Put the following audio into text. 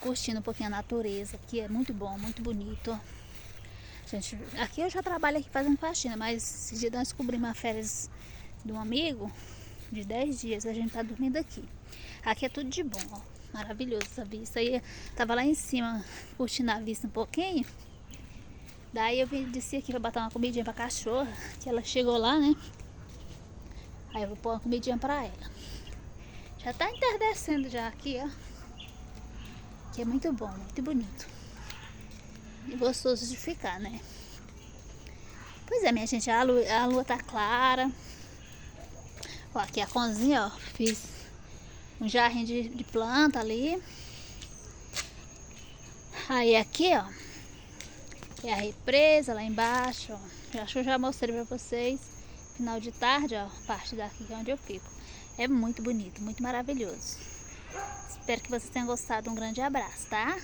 curtindo um pouquinho a natureza. Aqui é muito bom, muito bonito. Gente, aqui eu já trabalho aqui fazendo faxina, mas esse dia nós cobrimos as férias de um amigo de 10 dias. A gente tá dormindo aqui. Aqui é tudo de bom, ó. Maravilhoso essa vista. Aí tava lá em cima curtindo a vista um pouquinho. Daí eu desci aqui pra botar uma comidinha pra cachorra, que ela chegou lá, né? Aí eu vou pôr uma comidinha pra ela. Já tá entardecendo já aqui, ó. Que é muito bom, muito bonito. E gostoso de ficar, né? Pois é, minha gente, a lua tá clara. Ó, aqui a Conzinha, ó. Fiz um jarrinho de planta ali. Aí aqui, ó, é a represa lá embaixo, ó. Acho que eu já mostrei pra vocês. Final de tarde, ó, parte daqui que é onde eu fico. É muito bonito, muito maravilhoso. Espero que vocês tenham gostado. Um grande abraço, tá?